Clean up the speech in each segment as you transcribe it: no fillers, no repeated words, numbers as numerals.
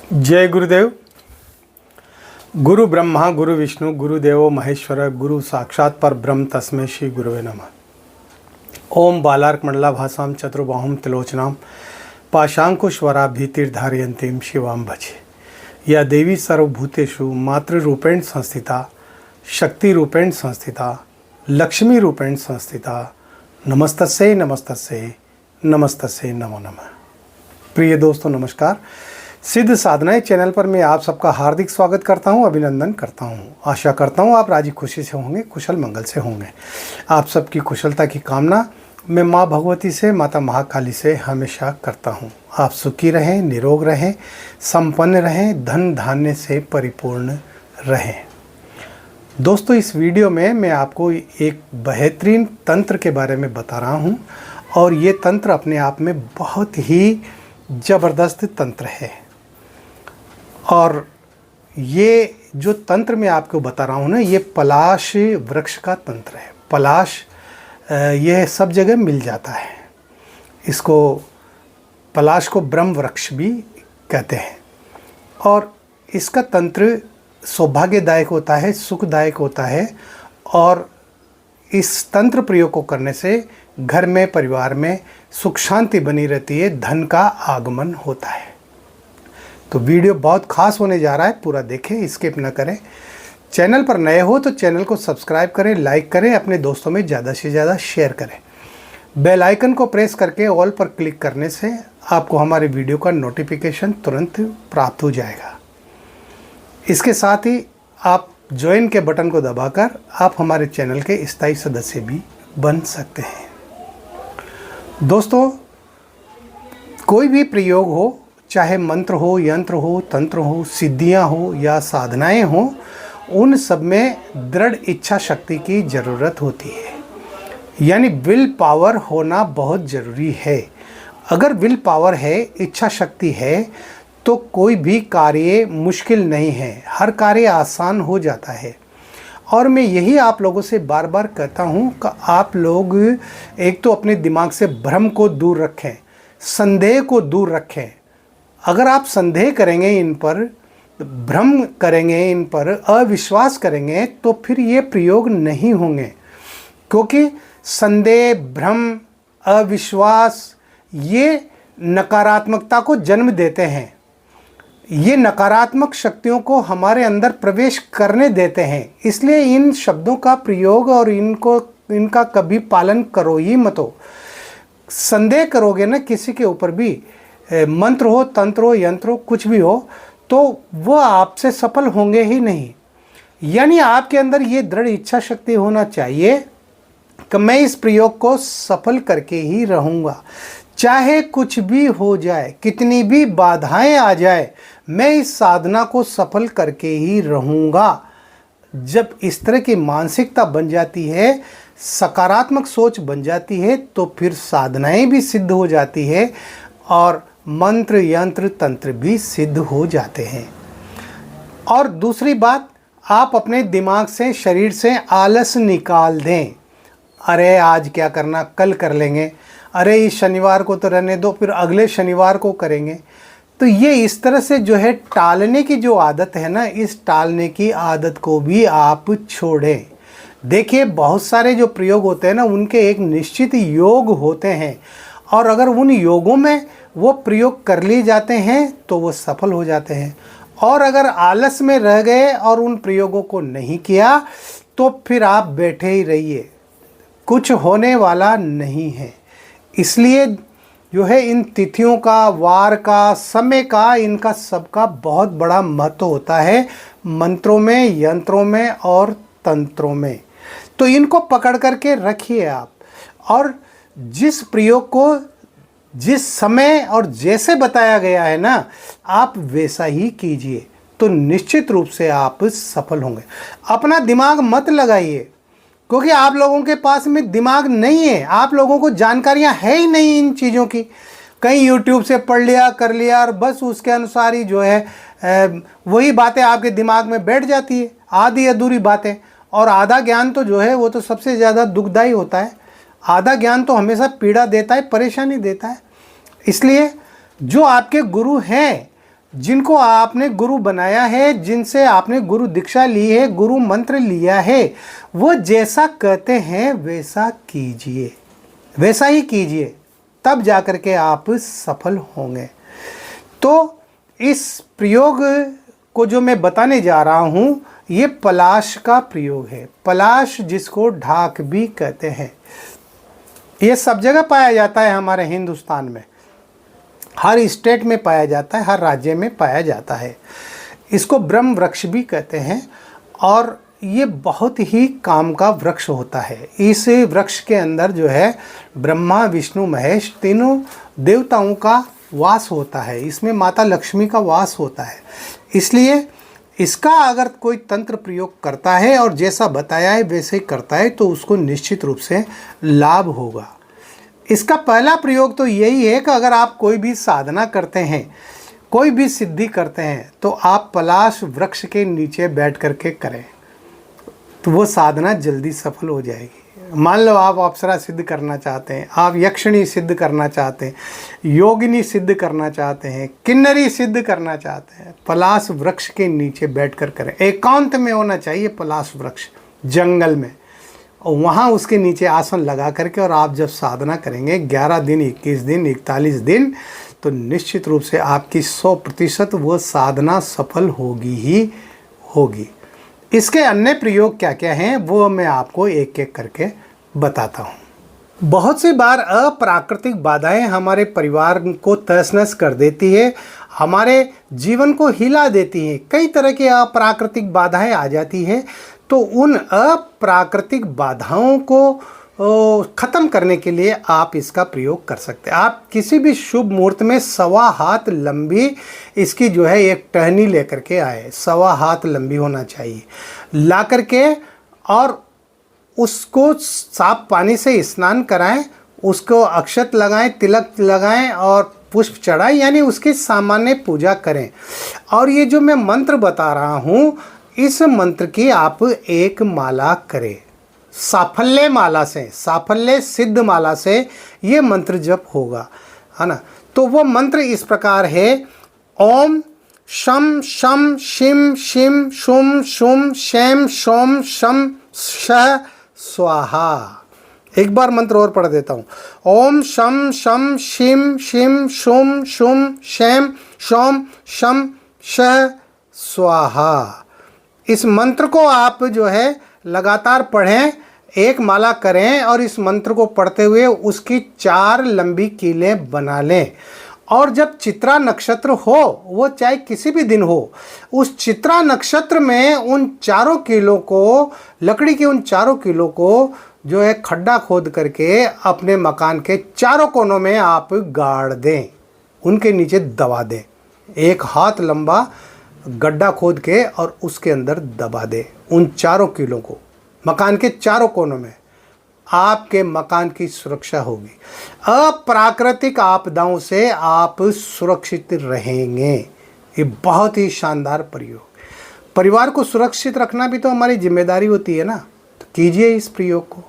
जय गुरुदेव। गुरु ब्रह्मा गुरु विष्णु गुरुदेवो महेश्वर गुरु साक्षात पर ब्रह्म तस्मै श्री गुरुवे नमः। ओम बालार्क मंडला भासाम चतुर्बाहुम त्रिलोचनाम पाशांकुशवरा भीतिर्धारयन्तीं शिवाम भजे। या देवी सर्वभूतेषु मातृरूपेण संस्थिता शक्ति रूपेण संस्थिता लक्ष्मी रूपेण संस्थिता नमस्तस्यै नमस्तस्यै नमस्तस्यै नमो नमः। प्रिय दोस्तों नमस्कार। सिद्ध साधनाएं चैनल पर मैं आप सबका हार्दिक स्वागत करता हूं, अभिनंदन करता हूं। आशा करता हूं आप राजी खुशी से होंगे, कुशल मंगल से होंगे। आप सबकी कुशलता की कामना मैं मां भगवती से, माता महाकाली से हमेशा करता हूं। आप सुखी रहें, निरोग रहें, संपन्न रहें, धन धान्य से परिपूर्ण रहें। दोस्तों इस वीडियो में मैं आपको एक बेहतरीन तंत्र के बारे में बता रहा हूं और ये तंत्र अपने आप में बहुत ही ज़बरदस्त तंत्र है। और ये जो तंत्र मैं आपको बता रहा हूँ ना, ये पलाश वृक्ष का तंत्र है। पलाश ये सब जगह मिल जाता है। इसको पलाश को ब्रह्म वृक्ष भी कहते हैं और इसका तंत्र सौभाग्यदायक होता है, सुखदायक होता है। और इस तंत्र प्रयोग को करने से घर में, परिवार में सुख शांति बनी रहती है, धन का आगमन होता है। तो वीडियो बहुत खास होने जा रहा है, पूरा देखें, स्किप न करें। चैनल पर नए हो तो चैनल को सब्सक्राइब करें, लाइक करें, अपने दोस्तों में ज़्यादा से ज़्यादा शेयर करें। बेल आइकन को प्रेस करके ऑल पर क्लिक करने से आपको हमारे वीडियो का नोटिफिकेशन तुरंत प्राप्त हो जाएगा। इसके साथ ही आप ज्वाइन के बटन को दबाकर आप हमारे चैनल के स्थायी सदस्य भी बन सकते हैं। दोस्तों कोई भी प्रयोग हो, चाहे मंत्र हो, यंत्र हो, तंत्र हो, सिद्धियां हो या साधनाएं हो, उन सब में दृढ़ इच्छा शक्ति की ज़रूरत होती है। यानी विल पावर होना बहुत ज़रूरी है। अगर विल पावर है, इच्छा शक्ति है, तो कोई भी कार्य मुश्किल नहीं है, हर कार्य आसान हो जाता है। और मैं यही आप लोगों से बार बार कहता हूँ कि आप लोग एक तो अपने दिमाग से भ्रम को दूर रखें, संदेह को दूर रखें। अगर आप संदेह करेंगे, इन पर भ्रम करेंगे, इन पर अविश्वास करेंगे, तो फिर ये प्रयोग नहीं होंगे। क्योंकि संदेह, भ्रम, अविश्वास ये नकारात्मकता को जन्म देते हैं। ये नकारात्मक शक्तियों को हमारे अंदर प्रवेश करने देते हैं। इसलिए इन शब्दों का प्रयोग और इनका कभी पालन करो ही मत हो। संदेह करोगे ना किसी के ऊपर भी, मंत्र हो, तंत्र हो, यंत्र हो, कुछ भी हो, तो वो आपसे सफल होंगे ही नहीं। यानी आपके अंदर ये दृढ़ इच्छा शक्ति होना चाहिए कि मैं इस प्रयोग को सफल करके ही रहूँगा, चाहे कुछ भी हो जाए, कितनी भी बाधाएं आ जाए, मैं इस साधना को सफल करके ही रहूँगा। जब इस तरह की मानसिकता बन जाती है, सकारात्मक सोच बन जाती है, तो फिर साधनाएं भी सिद्ध हो जाती है और मंत्र यंत्र तंत्र भी सिद्ध हो जाते हैं। और दूसरी बात, आप अपने दिमाग से, शरीर से आलस निकाल दें। अरे आज क्या करना, कल कर लेंगे, अरे इस शनिवार को तो रहने दो, फिर अगले शनिवार को करेंगे। तो ये इस तरह से जो है टालने की जो आदत है ना, इस टालने की आदत को भी आप छोड़ें। देखिए बहुत सारे जो प्रयोग होते हैं ना, उनके एक निश्चित योग होते हैं और अगर उन योगों में वो प्रयोग कर लिए जाते हैं तो वो सफल हो जाते हैं। और अगर आलस में रह गए और उन प्रयोगों को नहीं किया तो फिर आप बैठे ही रहिए, कुछ होने वाला नहीं है। इसलिए जो है इन तिथियों का, वार का, समय का, इनका सबका बहुत बड़ा महत्व होता है मंत्रों में, यंत्रों में और तंत्रों में। तो इनको पकड़ करके रखिए आप, और जिस प्रयोग को जिस समय और जैसे बताया गया है ना, आप वैसा ही कीजिए, तो निश्चित रूप से आप सफल होंगे। अपना दिमाग मत लगाइए, क्योंकि आप लोगों के पास में दिमाग नहीं है, आप लोगों को जानकारियां है ही नहीं इन चीज़ों की। कहीं यूट्यूब से पढ़ लिया, कर लिया और बस उसके अनुसार ही जो है वही बातें आपके दिमाग में बैठ जाती है, आधी अधूरी बातें। और आधा ज्ञान तो जो है वो तो सबसे ज़्यादा दुखदायी होता है। आधा ज्ञान तो हमेशा पीड़ा देता है, परेशानी देता है। इसलिए जो आपके गुरु हैं, जिनको आपने गुरु बनाया है, जिनसे आपने गुरु दीक्षा ली है, गुरु मंत्र लिया है, वो जैसा कहते हैं वैसा कीजिए, वैसा ही कीजिए, तब जाकर के आप सफल होंगे। तो इस प्रयोग को जो मैं बताने जा रहा हूँ, ये पलाश का प्रयोग है। पलाश जिसको ढाक भी कहते हैं, ये सब जगह पाया जाता है हमारे हिंदुस्तान में, हर स्टेट में पाया जाता है, हर राज्य में पाया जाता है। इसको ब्रह्म वृक्ष भी कहते हैं और ये बहुत ही काम का वृक्ष होता है। इस वृक्ष के अंदर जो है ब्रह्मा विष्णु महेश तीनों देवताओं का वास होता है, इसमें माता लक्ष्मी का वास होता है। इसलिए इसका अगर कोई तंत्र प्रयोग करता है और जैसा बताया है वैसे करता है तो उसको निश्चित रूप से लाभ होगा। इसका पहला प्रयोग तो यही है कि अगर आप कोई भी साधना करते हैं, कोई भी सिद्धि करते हैं, तो आप पलाश वृक्ष के नीचे बैठ करके करें, तो वो साधना जल्दी सफल हो जाएगी। मान लो आप अप्सरा सिद्ध करना चाहते हैं, आप यक्षिणी सिद्ध करना चाहते हैं, योगिनी सिद्ध करना चाहते हैं, किन्नरी सिद्ध करना चाहते हैं, पलाश वृक्ष के नीचे बैठकर करें। एकांत में होना चाहिए पलाश वृक्ष, जंगल में, और वहाँ उसके नीचे आसन लगा करके और आप जब साधना करेंगे 11 दिन, 21 दिन, 41 दिन, तो निश्चित रूप से आपकी 100% वो साधना सफल होगी ही होगी। इसके अन्य प्रयोग क्या क्या हैं वो मैं आपको एक एक करके बताता हूँ। बहुत सी बार अप्राकृतिक बाधाएं हमारे परिवार को तहस नहस कर देती है, हमारे जीवन को हिला देती हैं। कई तरह की अप्राकृतिक बाधाएं आ जाती है, तो उन अप्राकृतिक बाधाओं को ख़त्म करने के लिए आप इसका प्रयोग कर सकते हैं। आप किसी भी शुभ मुहूर्त में 1.25 हाथ लंबी इसकी जो है एक टहनी लेकर के आए, 1.25 हाथ लंबी होना चाहिए, ला करके और उसको साफ पानी से स्नान कराएं, उसको अक्षत लगाएं, तिलक लगाएं और पुष्प चढ़ाएं, यानी उसकी सामान्य पूजा करें। और ये जो मैं मंत्र बता रहा हूँ, इस मंत्र की आप एक माला करें, साफल्य माला से, साफल्य सिद्ध माला से ये मंत्र जप होगा, है ना। तो वो मंत्र इस प्रकार है, ओम शम शम शिम शिम शुम शुम शैम शोम शम श स्वाहा। एक बार मंत्र और पढ़ देता हूँ, ओम शम शम शिम शिम शुम शुम शैम शोम शम श स्वाहा। इस मंत्र को आप जो है लगातार पढ़ें, एक माला करें और इस मंत्र को पढ़ते हुए उसकी 4 लंबी कीलें बना लें। और जब चित्रा नक्षत्र हो, वो चाहे किसी भी दिन हो, उस चित्रा नक्षत्र में उन 4 कीलों को, लकड़ी के उन 4 कीलों को जो है खड्डा खोद करके अपने मकान के 4 कोनों में आप गाड़ दें, उनके नीचे दबा दें। 1 हाथ लंबा गड्ढा खोद के और उसके अंदर दबा दें उन 4 कीलों को, मकान के 4 कोनों में। आपके मकान की सुरक्षा होगी, अप्राकृतिक आपदाओं से आप सुरक्षित रहेंगे। ये बहुत ही शानदार प्रयोग। परिवार को सुरक्षित रखना भी तो हमारी जिम्मेदारी होती है ना, तो कीजिए इस प्रयोग को।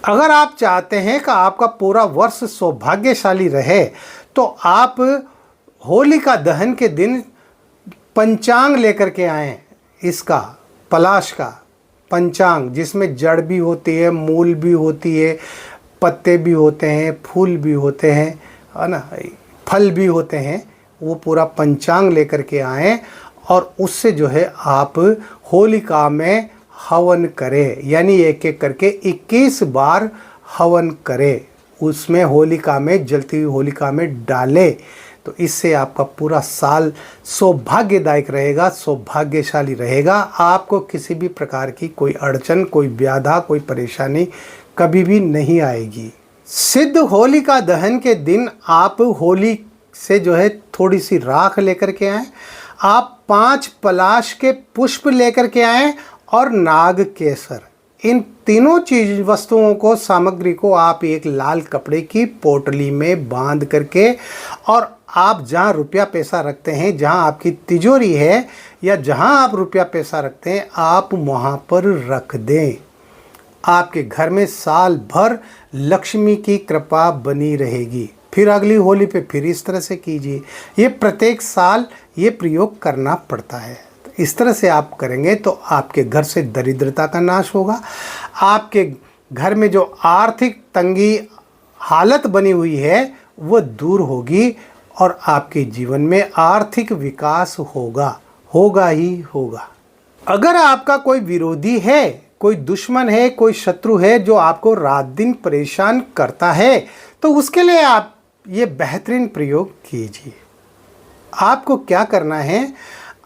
अगर आप चाहते हैं कि आपका पूरा वर्ष सौभाग्यशाली रहे, तो आप होलिका दहन के दिन पंचांग लेकर के आएँ, इसका पलाश का पंचांग, जिसमें जड़ भी होती है, मूल भी होती है, पत्ते भी होते हैं, फूल भी होते हैं, है ना, फल भी होते हैं। वो पूरा पंचांग लेकर के आएँ और उससे जो है आप होलिका में हवन करें, यानी एक एक करके 21 बार हवन करें, उसमें होलिका में, जलती हुई होलिका में डालें। तो इससे आपका पूरा साल सौभाग्यदायक रहेगा, सौभाग्यशाली रहेगा। आपको किसी भी प्रकार की कोई अड़चन, कोई व्याधा, कोई परेशानी कभी भी नहीं आएगी। सिद्ध होलिका दहन के दिन आप होली से जो है थोड़ी सी राख लेकर के आएँ, आप 5 पलाश के पुष्प लेकर के आएँ और नाग केसर, इन तीनों चीज वस्तुओं को, सामग्री को आप एक लाल कपड़े की पोटली में बांध करके, और आप जहाँ रुपया पैसा रखते हैं, जहाँ आपकी तिजोरी है या जहाँ आप रुपया पैसा रखते हैं, आप वहाँ पर रख दें। आपके घर में साल भर लक्ष्मी की कृपा बनी रहेगी। फिर अगली होली पे फिर इस तरह से कीजिए। ये प्रत्येक साल ये प्रयोग करना पड़ता है। तो इस तरह से आप करेंगे तो आपके घर से दरिद्रता का नाश होगा, आपके घर में जो आर्थिक तंगी हालत बनी हुई है वो दूर होगी और आपके जीवन में आर्थिक विकास होगा ही होगा। अगर आपका कोई विरोधी है, कोई दुश्मन है, कोई शत्रु है जो आपको रात दिन परेशान करता है, तो उसके लिए आप ये बेहतरीन प्रयोग कीजिए। आपको क्या करना है,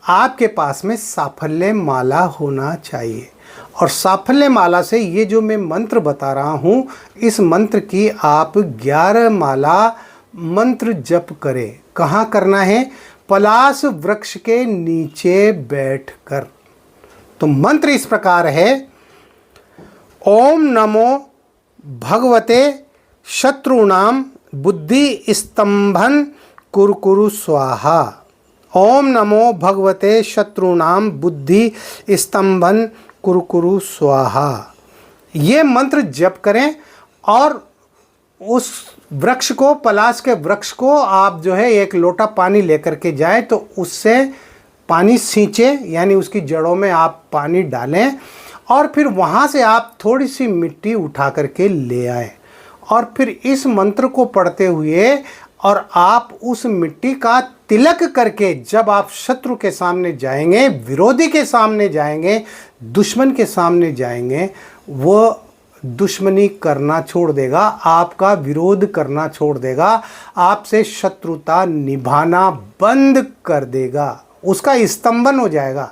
आपके पास में साफल्य माला होना चाहिए और साफल्य माला से ये जो मैं मंत्र बता रहा हूँ, इस मंत्र की आप 11 माला मंत्र जप करें। कहाँ करना है? पलाश वृक्ष के नीचे बैठकर। तो मंत्र इस प्रकार है, ओम नमो भगवते शत्रुणाम बुद्धि स्तंभन कुरकुरु स्वाहा। ओम नमो भगवते शत्रुणाम बुद्धि स्तंभन कुरकुरु स्वाहा। ये मंत्र जप करें और उस वृक्ष को, पलाश के वृक्ष को आप जो है 1 लोटा पानी लेकर के जाए तो उससे पानी सींचे, यानी उसकी जड़ों में आप पानी डालें और फिर वहाँ से आप थोड़ी सी मिट्टी उठा करके ले आए और फिर इस मंत्र को पढ़ते हुए और आप उस मिट्टी का तिलक करके जब आप शत्रु के सामने जाएंगे, विरोधी के सामने जाएंगे, दुश्मन के सामने जाएंगे, वो दुश्मनी करना छोड़ देगा, आपका विरोध करना छोड़ देगा, आपसे शत्रुता निभाना बंद कर देगा, उसका स्तंभन हो जाएगा,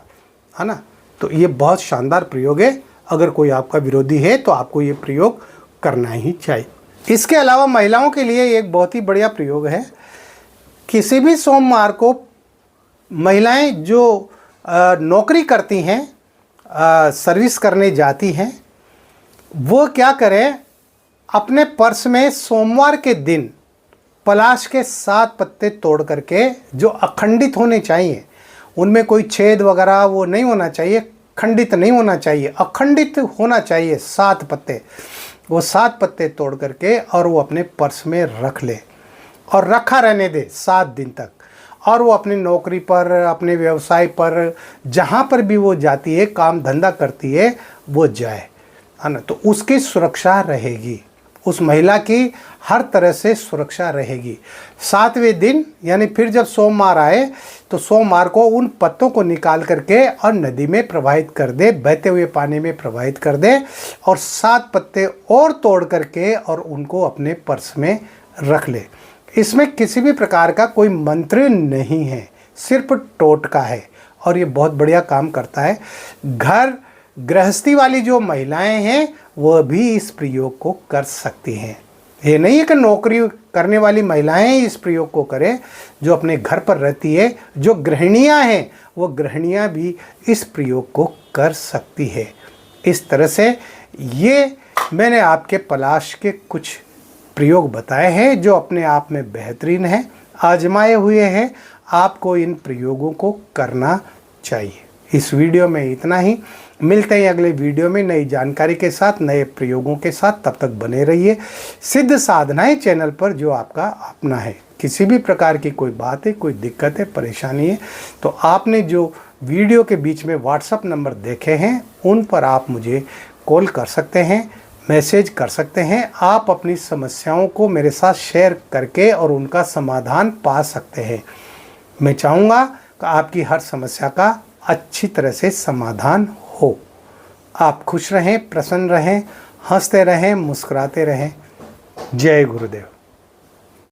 है ना। तो ये बहुत शानदार प्रयोग है। अगर कोई आपका विरोधी है तो आपको ये प्रयोग करना ही चाहिए। इसके अलावा महिलाओं के लिए एक बहुत ही बढ़िया प्रयोग है। किसी भी सोमवार को महिलाएं जो नौकरी करती हैं, सर्विस करने जाती हैं, वो क्या करें, अपने पर्स में सोमवार के दिन पलाश के 7 पत्ते तोड़ करके, जो अखंडित होने चाहिए, उनमें कोई छेद वगैरह वो नहीं होना चाहिए, खंडित नहीं होना चाहिए, अखंडित होना चाहिए 7 पत्ते, वो 7 पत्ते तोड़ करके और वो अपने पर्स में रख ले और रखा रहने दे 7 दिन तक। और वो अपनी नौकरी पर, अपने व्यवसाय पर, जहाँ पर भी वो जाती है, काम धंधा करती है, वो जाए, है ना। तो उसकी सुरक्षा रहेगी, उस महिला की हर तरह से सुरक्षा रहेगी। 7वें दिन यानी फिर जब सोमवार आए तो सोमवार को उन पत्तों को निकाल करके और नदी में प्रवाहित कर दे, बहते हुए पानी में प्रवाहित कर दे और 7 पत्ते और तोड़ करके और उनको अपने पर्स में रख ले। इसमें किसी भी प्रकार का कोई मंत्र नहीं है, सिर्फ टोटका है और ये बहुत बढ़िया काम करता है। घर गृहस्थी वाली जो महिलाएं हैं वह भी इस प्रयोग को कर सकती हैं। ये नहीं है कि नौकरी करने वाली महिलाएं इस प्रयोग को करें, जो अपने घर पर रहती है, जो गृहिणियां हैं, वो गृहिणियां भी इस प्रयोग को कर सकती है। इस तरह से ये मैंने आपके पलाश के कुछ प्रयोग बताए हैं जो अपने आप में बेहतरीन हैं, आजमाए हुए हैं। आपको इन प्रयोगों को करना चाहिए। इस वीडियो में इतना ही। मिलते हैं अगले वीडियो में नई जानकारी के साथ, नए प्रयोगों के साथ। तब तक बने रहिए सिद्ध साधनाएं चैनल पर, जो आपका अपना है। किसी भी प्रकार की कोई बात है, कोई दिक्कत है, परेशानी है, तो आपने जो वीडियो के बीच में व्हाट्सएप नंबर देखे हैं उन पर आप मुझे कॉल कर सकते हैं, मैसेज कर सकते हैं। आप अपनी समस्याओं को मेरे साथ शेयर करके और उनका समाधान पा सकते हैं। मैं चाहूँगा कि आपकी हर समस्या का अच्छी तरह से समाधान हो। आप खुश रहें, प्रसन्न रहें, हंसते रहें, मुस्कुराते रहें। जय गुरुदेव।